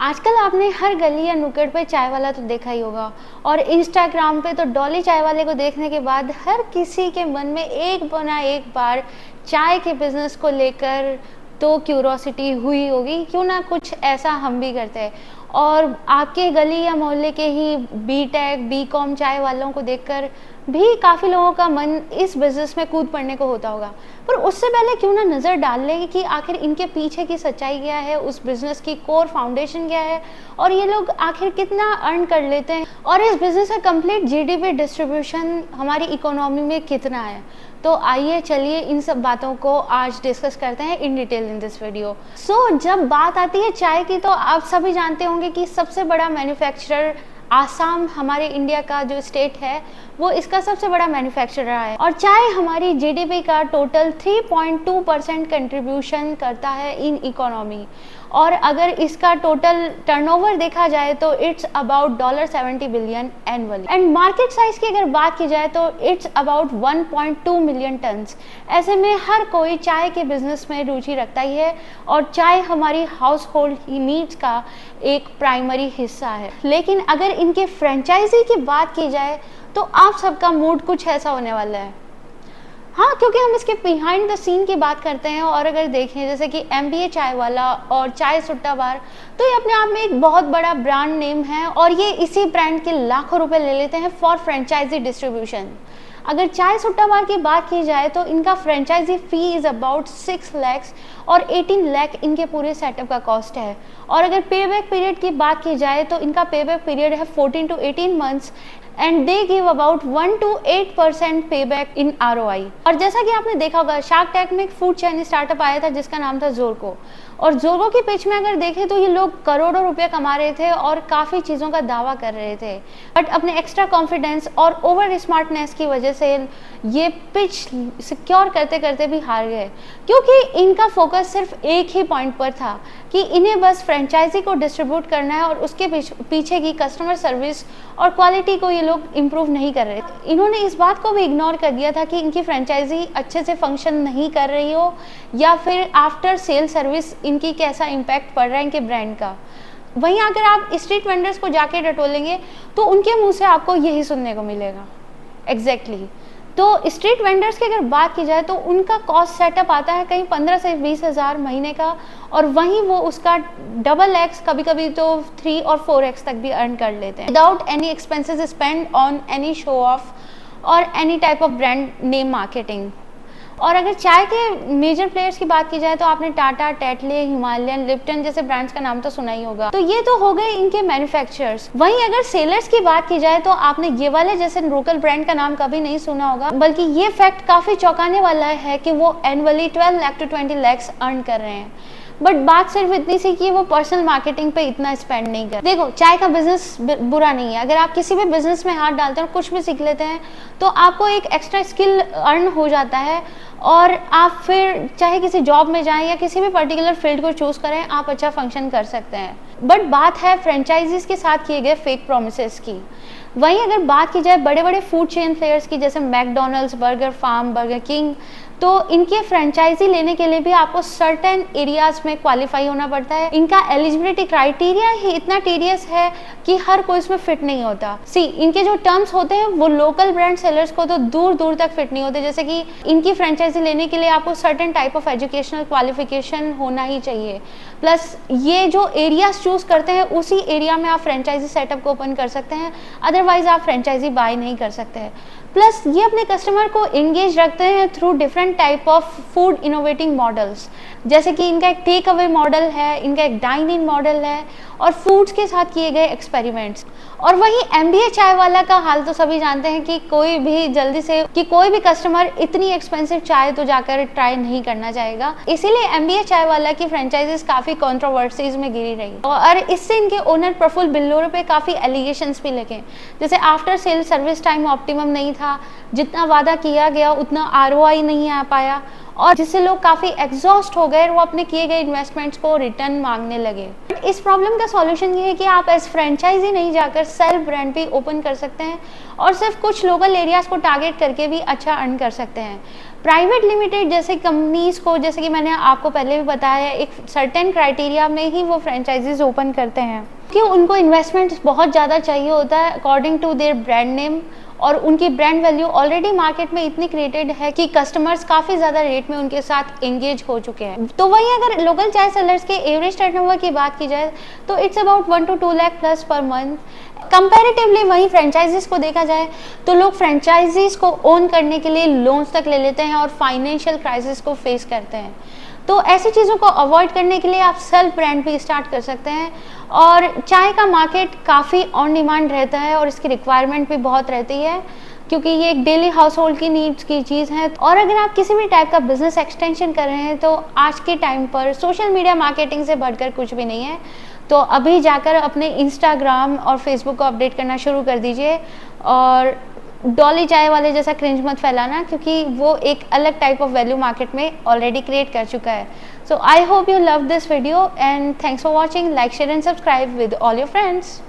आजकल आपने हर गली या नुक्कड़ पे चाय वाला तो देखा ही होगा। और इंस्टाग्राम पे तो डॉली चाय वाले को देखने के बाद हर किसी के मन में एक बना एक बार चाय के बिजनेस को लेकर तो क्यूरोसिटी हुई होगी, क्यों ना कुछ ऐसा हम भी करते हैं। और आपके गली या मोहल्ले के ही बीटेक बीकॉम चाय वालों को देखकर भी काफ़ी लोगों का मन इस बिज़नेस में कूद पड़ने को होता होगा। पर उससे पहले क्यों ना नज़र डाल लें कि आखिर इनके पीछे की सच्चाई क्या है, उस बिज़नेस की कोर फाउंडेशन क्या है और ये लोग आखिर कितना अर्न कर लेते हैं और इस बिज़नेस का कंप्लीट जीडीपी डिस्ट्रीब्यूशन हमारी इकोनॉमी में कितना है। तो आइए चलिए इन सब बातों को आज डिस्कस करते हैं in detail in this video. जब बात आती है चाय की तो आप सभी जानते होंगे कि सबसे बड़ा मैन्युफैक्चरर आसाम हमारे इंडिया का जो स्टेट है वो इसका सबसे बड़ा मैन्युफैक्चरर है और चाय हमारी जीडीपी का टोटल 3.2% कंट्रीब्यूशन करता है इन इकोनॉमी। और अगर इसका टोटल टर्नओवर देखा जाए तो it's about $70 billion annually and market size की अगर बात की जाए तो इट्स अबाउट 1.2 मिलियन टन्स। ऐसे में हर कोई चाय के बिजनेस में रुचि रखता ही है और चाय हमारी हाउस होल्ड नीड्स का एक प्राइमरी हिस्सा है। लेकिन अगर इनके फ्रेंचाइजी की बात की जाए तो आप सबका मूड कुछ ऐसा होने वाला है। हाँ, क्योंकि हम इसके बिहाइंड द सीन की बात करते हैं और अगर देखें जैसे कि MBA चाय वाला और चाय सुट्टा बार, तो ये अपने आप में एक बहुत बड़ा ब्रांड नेम है और ये इसी ब्रांड के लाखों रुपए ले लेते हैं फॉर फ्रेंचाइजी डिस्ट्रीब्यूशन। अगर चाय सुट्टा बार की बात की जाए तो इनका franchise fee is about 6 lakh और 18 लाख इनके पूरे सेटअप का कॉस्ट है। और अगर पेबैक पीरियड की बात की जाए तो इनका पेबैक पीरियड है 14 to 18 months and they give about 1 to 8% payback in ROI। और जैसा कि आपने देखा होगा शार्क टैंक में एक फूड चेन स्टार्टअप आया था जिसका नाम था जोरको, और जोरको की पिच में अगर देखें तो ये लोग करोड़ों रुपए कमा रहे थे और काफ़ी चीज़ों का दावा कर रहे थे, बट अपने एक्स्ट्रा कॉन्फिडेंस और ओवर स्मार्टनेस की वजह से ये पिच सिक्योर करते करते भी हार गए, क्योंकि इनका फोकस सिर्फ एक ही पॉइंट पर था कि इन्हें बस फ्रेंचाइजी को डिस्ट्रीब्यूट करना है और उसके पीछे की कस्टमर सर्विस और क्वालिटी को ये लोग इम्प्रूव नहीं कर रहे थे। इन्होंने इस बात को भी इग्नोर कर दिया था कि इनकी फ्रेंचाइजी अच्छे से फंक्शन नहीं कर रही हो या फिर आफ्टर सेल सर्विस इनकी कैसा इम्पैक्ट पड़ रहा है इनके ब्रांड का। वहीं अगर आप स्ट्रीट वेंडर्स को जाके टटोलेंगे तो उनके मुंह से आपको यही सुनने को मिलेगा। एग्जैक्टली तो स्ट्रीट वेंडर्स की अगर बात की जाए तो उनका कॉस्ट सेटअप आता है कहीं 15 से 20 हज़ार महीने का, और वहीं वो उसका डबल एक्स कभी कभी तो 3 और 4x तक भी अर्न कर लेते हैं without any expenses spend on any show off और any type of brand name marketing. और अगर चाय के मेजर प्लेयर्स की बात की जाए तो आपने टाटा, टेटले, हिमालयन, लिप्टन जैसे ब्रांड्स का नाम तो सुना ही होगा। तो ये तो हो गए इनके मैन्युफैक्चरर्स। वहीं अगर सेलर्स की बात की जाए तो आपने ये वाले जैसे लोकल ब्रांड का नाम कभी नहीं सुना होगा, बल्कि ये फैक्ट काफी चौंकाने वाला है कि वो annually 12 lakh to 20 lakh earn कर रहे हैं। बट बात सिर्फ इतनी सी कि वो पर्सनल मार्केटिंग पे इतना स्पेंड नहीं कर। देखो, चाय का बिजनेस बुरा नहीं है। अगर आप किसी भी बिजनेस में हाथ डालते हैं और कुछ भी सीख लेते हैं तो आपको एक एक्स्ट्रा स्किल अर्न हो जाता है और आप फिर चाहे किसी जॉब में जाएं या किसी भी पर्टिकुलर फील्ड को चूज करें, आप अच्छा फंक्शन कर सकते हैं। बट बात है फ्रेंचाइजीज के साथ किए गए फेक प्रोमिसेस की। वहीं अगर बात की जाए बड़े बड़े फूड चेन प्लेयर्स की जैसे McDonald's, Burger Farm, Burger King, तो इनके फ्रेंचाइजी लेने के लिए भी आपको सर्टेन एरियाज में क्वालिफाई होना पड़ता है। इनका एलिजिबिलिटी क्राइटेरिया ही इतना टीडियस है कि हर कोई इसमें फिट नहीं होता। इनके जो टर्म्स होते हैं वो लोकल ब्रांड सेलर्स को तो दूर दूर तक फिट नहीं होते। जैसे कि इनकी फ्रेंचाइजी लेने के लिए आपको certain type of educational qualification होना ही चाहिए, प्लस ये जो एरियाज चूज करते हैं उसी एरिया में आप फ्रेंचाइजी सेटअप को ओपन कर सकते हैं, अदरवाइज आप फ्रेंचाइजी बाय नहीं कर सकते हैं। प्लस ये अपने कस्टमर को एंगेज रखते हैं through different type of food innovating models, जैसे कि इनका एक टेक अवे मॉडल है, इनका एक डाइन इन मॉडल है और फूड्स के साथ किए गए एक्सपेरिमेंट्स। और वहीं MBA चाय वाला का हाल तो सभी जानते हैं कि कोई भी जल्दी से कोई भी कस्टमर इतनी एक्सपेंसिव चाय तो जाकर ट्राई नहीं करना चाहेगा, इसीलिए MBA चाय वाला की फ्रेंचाइजीज काफी कंट्रोवर्सीज में गिरी रही और इससे इनके ओनर प्रफुल्ल बिल्लोरे पे काफी एलिगेशंस भी लगे, जैसे after sale service time optimum नहीं था, जितना वादा किया गया उतना ROI नहीं आ पाया और जिससे लोग काफ़ी एग्जॉस्ट हो गए, वो अपने किए गए इन्वेस्टमेंट्स को रिटर्न मांगने लगे। इस प्रॉब्लम का सॉल्यूशन ये है कि आप एज फ्रेंचाइजी नहीं जाकर सेल्फ ब्रांड भी ओपन कर सकते हैं और सिर्फ कुछ लोकल एरियाज़ को टारगेट करके भी अच्छा अर्न कर सकते हैं। प्राइवेट लिमिटेड जैसे कंपनीज को, जैसे कि मैंने आपको पहले भी बताया है, एक सर्टेन क्राइटेरिया में ही वो फ्रेंचाइजीज ओपन करते हैं कि उनको इन्वेस्टमेंट बहुत ज़्यादा चाहिए होता है according to their brand name, और उनकी ब्रांड वैल्यू ऑलरेडी मार्केट में इतनी क्रिएटेड है कि कस्टमर्स काफ़ी ज़्यादा रेट में उनके साथ एंगेज हो चुके हैं। तो वहीं अगर लोकल चाय सेलर्स के एवरेज टर्नओवर की बात की जाए तो it's about 1 to 2 lakh plus per month. Comparatively वहीं फ्रेंचाइजीज को देखा जाए तो लोग फ्रेंचाइजीज को ओन करने के लिए लोन्स तक ले लेते हैं और फाइनेंशियल क्राइसिस को फेस करते हैं। तो ऐसी चीज़ों को अवॉइड करने के लिए आप सेल्फ ब्रांड भी स्टार्ट कर सकते हैं। और चाय का मार्केट काफ़ी ऑन डिमांड रहता है और इसकी रिक्वायरमेंट भी बहुत रहती है, क्योंकि ये एक डेली हाउस होल्ड की नीड्स की चीज़ है। और अगर आप किसी भी टाइप का बिजनेस एक्सटेंशन कर रहे हैं तो आज के टाइम पर सोशल मीडिया मार्केटिंग से बढ़कर कुछ भी नहीं है। तो अभी जाकर अपने इंस्टाग्राम और फेसबुक को अपडेट करना शुरू कर दीजिए और डॉली चाय वाले जैसा क्रिंज मत फैलाना, क्योंकि वो एक अलग टाइप ऑफ वैल्यू मार्केट में ऑलरेडी क्रिएट कर चुका है। So I hope you love this video and thanks for watching. Like, share and subscribe with all your friends.